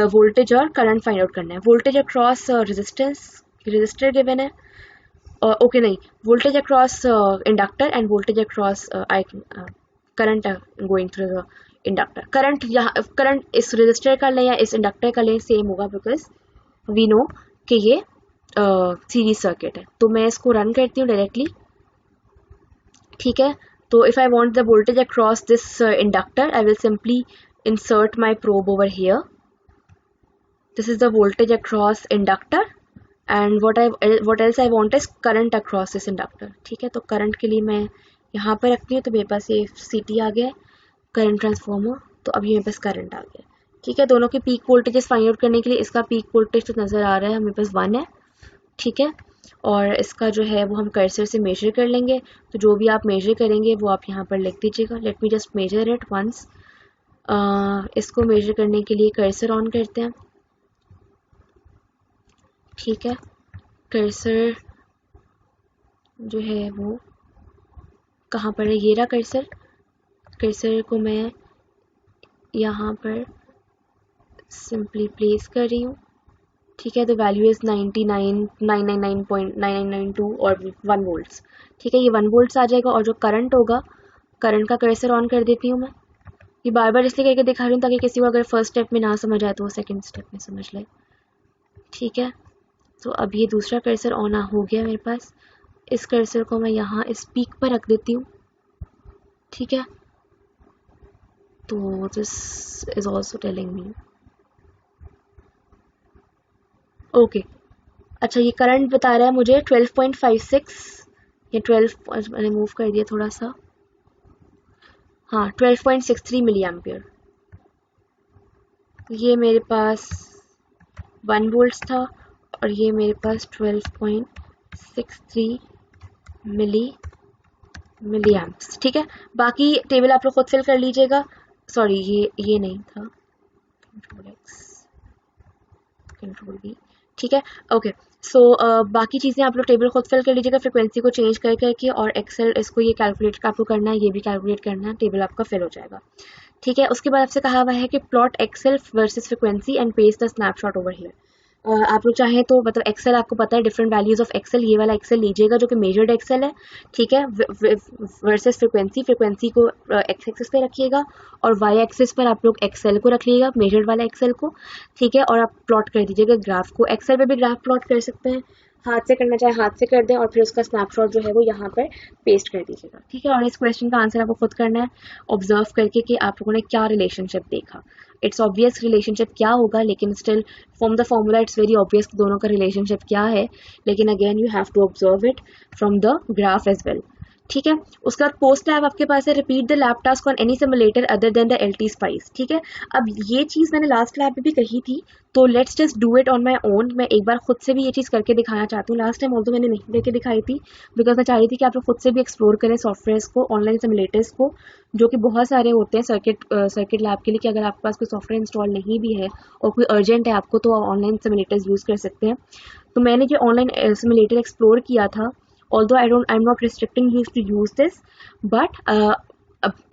वोल्टेज और करंट फाइंड आउट करना है। वोल्टेज अक्रॉस रजिस्टर गिवन है, ओके नहीं, voltage across inductor end voltage across current going through the inductor. Current यहाँ करंट इस रजिस्टर का लें या इस इंडक्टर का लें सेम होगा बिकॉज वी नो कि ये सीरीज सर्किट है। तो मैं इसको रन करती हूँ डायरेक्टली, ठीक है। तो if I want the voltage across this inductor I will simply insert my probe over here. This is the voltage across inductor and what else I want is current across this inductor, ठीक है। तो current के लिए मैं यहाँ पर रखती हूँ, तो मेरे पास ये CT आ गया करंट ट्रांसफॉर्मर, तो अब ये मेरे पास करंट आ गया, ठीक है। दोनों के पीक वोल्टेजेस फाइंड आउट करने के लिए इसका पीक वोल्टेज तो नज़र आ रहा है मेरे पास 1 है, ठीक है। और इसका जो है वो हम कर्सर से मेजर कर लेंगे, तो जो भी आप मेजर करेंगे वो आप यहाँ पर लिख दीजिएगा। Let me just measure it once. इसको मेजर करने के लिए कर्सर ऑन करते हैं, ठीक है। कर्सर जो है वो कहाँ पर है, ये रहा कर्सर। कर्सर को मैं यहाँ पर सिंपली प्लेस कर रही हूँ, ठीक है। तो वैल्यू इज़ 99.9992 और 1 वोल्ट्स, ठीक है। ये 1 वोल्ट्स आ जाएगा और जो करंट होगा, करंट का कर्सर ऑन कर देती हूँ मैं। ये बार बार इसलिए करके दिखा रही हूँ ताकि किसी को अगर फर्स्ट स्टेप में ना समझ आए तो वो सेकंड स्टेप में समझ ले, ठीक है। तो अब ये दूसरा कर्सर ऑन हो गया मेरे पास। इस कर्सर को मैं यहाँ इस पीक पर रख देती हूँ, ठीक है। तो this is also telling me okay. अच्छा ये करंट बता रहा है मुझे 12.56 या 12 मैंने मूव कर दिया थोड़ा सा, हाँ 12.63 मिली एम्पियर। ये मेरे पास 1 वोल्ट्स था और ये मेरे पास 12.63 मिली एम्प्स, ठीक है। बाकी टेबल आप लोग खुद फिल कर लीजिएगा, सॉरी ये नहीं था, कंट्रोल एक्स कंट्रोल वी, ठीक है ओके। सो बाकी चीज़ें आप लोग टेबल खुद फिल कर लीजिएगा फ्रिक्वेंसी को चेंज कर करके, और एक्सेल इसको ये कैलकुलेट आपको करना है, ये भी कैलकुलेट करना है, टेबल आपका फिल हो जाएगा, ठीक है। उसके बाद आपसे कहा हुआ है कि plot XL versus frequency and paste the snapshot over here. आप लोग चाहें तो मतलब एक्सेल आपको पता है डिफरेंट वैल्यूज ऑफ एक्सेल, ये वाला एक्सेल लीजिएगा जो कि मेजर्ड एक्सेल है, ठीक है, वर्सेस फ्रिक्वेंसी को एक्स एक्सिस पे रखिएगा और वाई एक्सिस पर आप लोग एक्सेल को रख लीजिएगा, मेजर्ड वाला एक्सेल को, ठीक है, और आप प्लॉट कर दीजिएगा ग्राफ को। एक्सेल पे भी ग्राफ प्लॉट कर सकते हैं, हाथ से करना चाहे हाथ से कर दें और फिर उसका स्नैपशॉट जो है वो यहाँ पर पेस्ट कर दीजिएगा, ठीक है। और इस क्वेश्चन का आंसर आपको खुद करना है ऑब्जर्व करके कि आप लोगों ने क्या रिलेशनशिप देखा। इट्स ऑब्वियस रिलेशनशिप क्या होगा, लेकिन still from the formula it's very obvious कि दोनों का रिलेशनशिप क्या है, लेकिन again you have to observe it from the graph as well, ठीक है। उसके बाद पोस्ट लैब आपके पास है, repeat the lab task on any simulator other than the LT spice, ठीक है। अब ये चीज़ मैंने लास्ट लैब में भी कही थी, तो let's just do it on my own. मैं एक बार खुद से भी ये चीज़ करके दिखाना चाहती हूँ। लास्ट टाइम ऑल्सो मैंने नहीं करके दिखाई थी बिकॉज मैं चाह रही थी कि आप लोग खुद से भी एक्सप्लोर करें सॉफ्टवेयर्स को, ऑनलाइन सिमुलेटर्स को, जो कि बहुत सारे होते हैं सर्किट लैब के लिए, कि अगर आपके पास कोई सॉफ्टवेयर इंस्टॉल नहीं भी है और कोई अर्जेंट है आपको तो ऑनलाइन सिमुलेटर्स यूज़ कर सकते हैं। तो मैंने जो ऑनलाइन सिमुलेटर एक्सप्लोर किया था, although I'm not restricting you to use this, but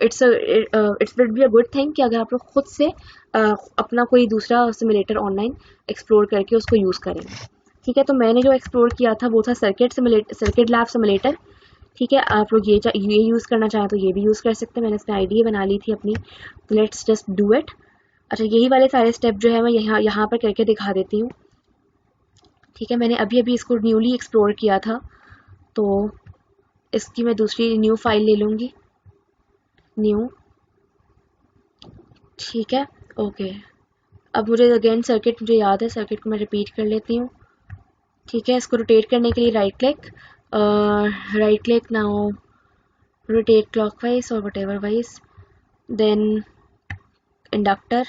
it's it will be a good thing कि अगर आप लोग खुद से अपना कोई दूसरा सिमुलेटर ऑनलाइन एक्सप्लोर करके उसको यूज़ करें, ठीक है। तो मैंने जो एक्सप्लोर किया था वो था सर्किट लैब सिमुलेटर, ठीक है। आप लोग ये यूज़ करना चाहें तो ये भी यूज़ कर सकते हैं, मैंने इसमें आईडी बना ली थी अपनी, तो लेट्स जस्ट डू इट। अच्छा, यही वाले सारे स्टेप जो है मैं यहाँ पर करके दिखा देती हूँ, ठीक है। मैंने अभी अभी इसको न्यूली एक्सप्लोर किया था, तो इसकी मैं दूसरी न्यू फाइल ले लूँगी, न्यू, ठीक है, ओके। अब मुझे अगेन सर्किट मुझे याद है, सर्किट को मैं रिपीट कर लेती हूँ, ठीक है। इसको रोटेट करने के लिए right click now, rotate clockwise और वटेवर वाइज, देन इंडक्टर,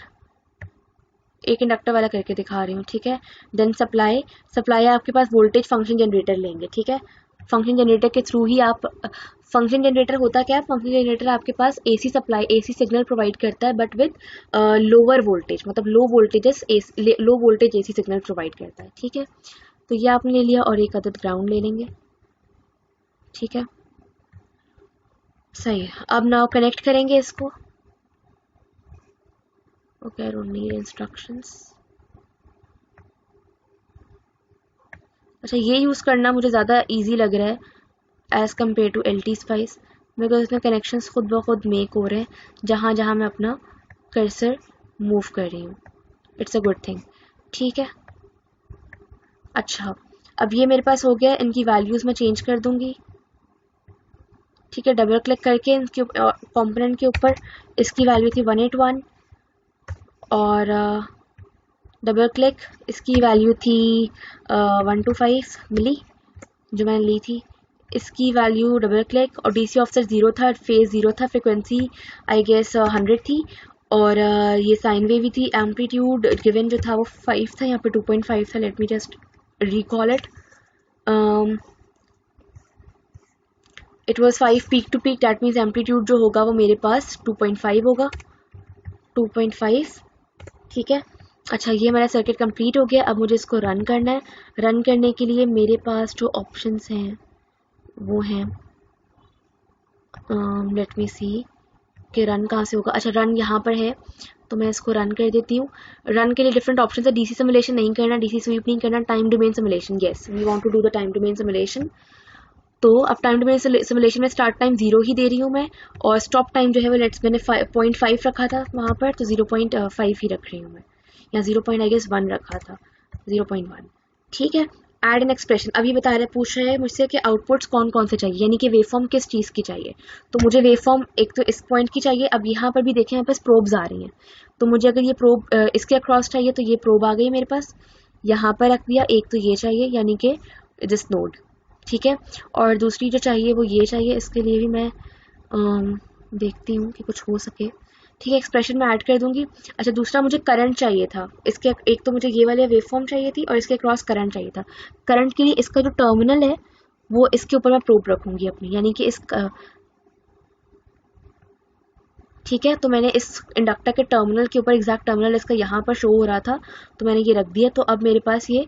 एक इंडक्टर वाला करके दिखा रही हूँ, ठीक है। देन सप्लाई आपके पास वोल्टेज फंक्शन जनरेटर लेंगे, ठीक है। फंक्शन जनरेटर के थ्रू ही आप, फंक्शन जनरेटर होता क्या है, फंक्शन जनरेटर आपके पास एसी सिग्नल प्रोवाइड करता है बट विद लोअर वोल्टेज, मतलब low voltage AC signal provide करता है, ठीक है। तो ये आपने ले लिया और एक अदद ग्राउंड ले लेंगे, ठीक है, सही है। अब नाउ कनेक्ट करेंगे इसको, okay, I don't need instructions. अच्छा, ये यूज़ करना मुझे ज़्यादा इजी लग रहा है as compare to LT spice, because इसमें कनेक्शंस खुद ब खुद मेक हो रहे हैं जहाँ जहाँ मैं अपना कर्सर मूव कर रही हूँ। इट्स अ गुड थिंग, ठीक है। अच्छा, अब ये मेरे पास हो गया, इनकी वैल्यूज़ मैं चेंज कर दूँगी, ठीक है। डबल क्लिक करके इनके कॉम्पोनेंट के ऊपर, इसकी वैल्यू थी 181 और डबल क्लिक, इसकी वैल्यू थी 125 मिली जो मैंने ली थी, इसकी वैल्यू डबल क्लिक, और डीसी ऑफसेट 0 था, फेज 0 था, फ्रिक्वेंसी आई गेस 100 थी, और ये साइन वेव भी थी। एम्पलीट्यूड गिवन जो था वो 5 था, यहाँ पे 2.5 था, let me just recall it, it was 5 peak to peak, that means amplitude जो होगा वो मेरे पास 2.5 होगा, 2.5, ठीक है। अच्छा, ये मेरा सर्किट कंप्लीट हो गया। अब मुझे इसको रन करना है। रन करने के लिए मेरे पास जो ऑप्शंस हैं वो हैं, लेट मी सी कि रन कहाँ से होगा। अच्छा, रन यहाँ पर है, तो मैं इसको रन कर देती हूँ। रन के लिए डिफरेंट ऑप्शन है, डीसी सिमुलेशन नहीं करना, डीसी स्वीप नहीं करना, time domain simulation, yes we want to do the time domain simulation. तो अब टाइम डोमेन सिमुलेशन में स्टार्ट टाइम 0 ही दे रही हूँ मैं, और स्टॉप टाइम जो है वो मैंने 0.5 रखा था वहाँ पर, तो 0.5 ही रख रही हूँ मैं, या 0.1 रखा था, 0.1, ठीक है। एड एन एक्सप्रेशन, अभी बता रहे पूछ रहे हैं मुझसे कि आउटपुट्स कौन कौन से चाहिए, यानी कि वेवफॉर्म किस चीज़ की चाहिए। तो मुझे वेवफॉर्म एक तो इस पॉइंट की चाहिए। अब यहाँ पर भी देखें, यहाँ पास प्रोब्स आ रही हैं, तो मुझे अगर ये प्रोब इसके अक्रॉस चाहिए तो ये प्रोब आ गई मेरे पास, यहाँ पर रख दिया। एक तो ये चाहिए, यानी कि दिस नोड, ठीक है। और दूसरी जो चाहिए वो ये चाहिए, इसके लिए भी मैं देखती हूँ कि कुछ हो सके, ठीक है। एक्सप्रेशन में ऐड कर दूंगी। अच्छा, दूसरा मुझे करंट चाहिए था, इसके एक तो मुझे ये वाले वेवफॉर्म चाहिए थी और इसके क्रॉस करंट चाहिए था। करंट के लिए इसका जो टर्मिनल है वो इसके ऊपर मैं प्रोब रखूंगी अपनी, यानी कि इसका, ठीक है। तो मैंने इस इंडक्टर के टर्मिनल के ऊपर, एग्जैक्ट टर्मिनल इसका यहाँ पर शो हो रहा था, तो मैंने ये रख दिया। तो अब मेरे पास ये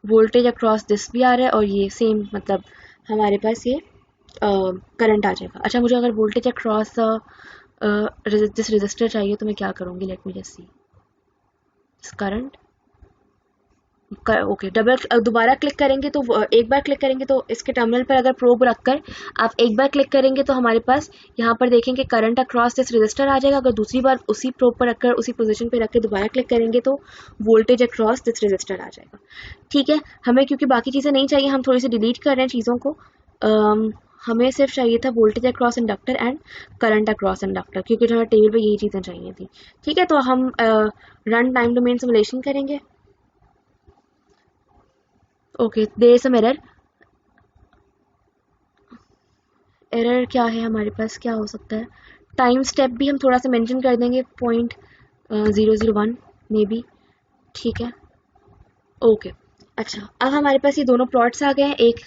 वोल्टेज अक्रॉस दिस भी आ रहा है और ये सेम, मतलब हमारे पास ये करंट आ जाएगा। अच्छा, मुझे अगर वोल्टेज अक्रॉस दिस रजिस्टर चाहिए तो मैं क्या करूँगी, late me just see, current okay, दोबारा क्लिक करेंगे तो एक बार क्लिक करेंगे तो इसके टर्मिनल पर अगर प्रोब रखकर आप एक बार क्लिक करेंगे तो हमारे पास यहाँ पर देखेंगे करंट अक्रॉस दिस रजिस्टर आ जाएगा। अगर दूसरी बार उसी प्रोब पर रखकर उसी पोजीशन पे रख के दोबारा क्लिक करेंगे तो वोल्टेज अक्रॉस दिस रजिस्टर आ जाएगा। ठीक है, हमें क्योंकि बाकी चीज़ें नहीं चाहिए, हम थोड़ी सी डिलीट कर रहे हैं चीज़ों को। हमें सिर्फ चाहिए था voltage across inductor and current across inductor, क्योंकि हमारे टेबल पे यही चीज़ें चाहिए थी। ठीक है, तो हम रन टाइम डोमेन सिमुलेशन करेंगे। Okay, there is some error. Error क्या है हमारे पास, क्या हो सकता है? टाइम स्टेप भी हम थोड़ा सा मेंशन कर देंगे, 0.001 मे बी। ठीक है, ओके। अच्छा, अब हमारे पास ये दोनों प्लॉट्स आ गए हैं, एक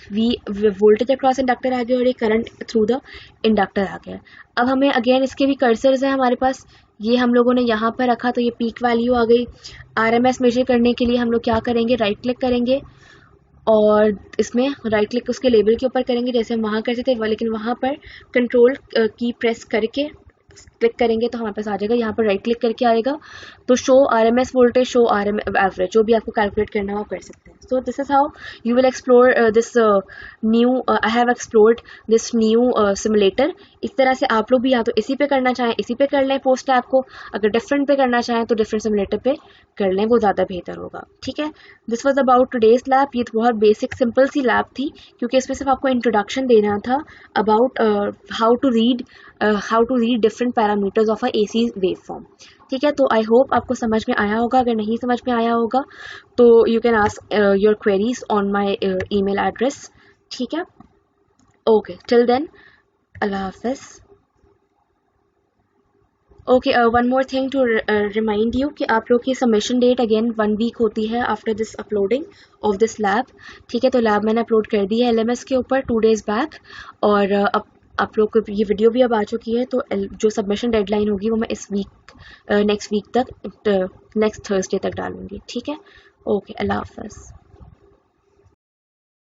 वोल्टेज अक्रॉस इंडक्टर आ गया और एक करंट थ्रू द इंडक्टर आ गया। अब हमें अगेन इसके भी कर्सर्स हैं हमारे पास, ये हम लोगों ने यहाँ पर रखा तो ये पीक वैल्यू आ गई। आरएमएस मेजर करने के लिए हम लोग क्या करेंगे, राइट क्लिक करेंगे और इसमें राइट क्लिक उसके लेबल के ऊपर करेंगे जैसे हम वहाँ करते थे, लेकिन वहाँ पर कंट्रोल की प्रेस करके क्लिक करेंगे तो हमारे पास आ जाएगा, यहाँ पर राइट क्लिक करके आएगा तो show RMS voltage, show RMS average, जो भी आपको कैलकुलेट करना हो आप कर सकते हैं। So this is how you will explore this new, I have explored this new simulator. इस तरह से आप लोग भी या तो इसी पे करना चाहें इसी पे कर लें पोस्ट ऐप को, अगर डिफरेंट पे करना चाहें तो डिफरेंट सिमुलेटर पे कर लें, वो ज़्यादा बेहतर होगा। ठीक है, this was about today's lab. ये तो बहुत बेसिक सिंपल सी लैब थी क्योंकि इसमें सिर्फ आपको इंट्रोडक्शन देना था about how to read different parameters of a AC wave form. ठीक है, तो आई होप आपको समझ में आया होगा। अगर नहीं समझ में आया होगा तो you can ask your queries on my email address. ठीक है, ओके, टिल देन अल्लाह हाफिज। Okay, one more thing to remind you कि आप लोग की सबमिशन डेट अगेन 1 वीक होती है after this uploading of this lab. ठीक है, तो लैब मैंने अपलोड कर दी है LMS के ऊपर 2 days बैक, और अब आप लोग को ये वीडियो भी अब आ चुकी है, तो जो सबमिशन डेडलाइन होगी वो मैं इस वीक नेक्स्ट वीक तक, नेक्स्ट थर्सडे तक डालूंगी। ठीक है, ओके, अल्लाह हाफिज।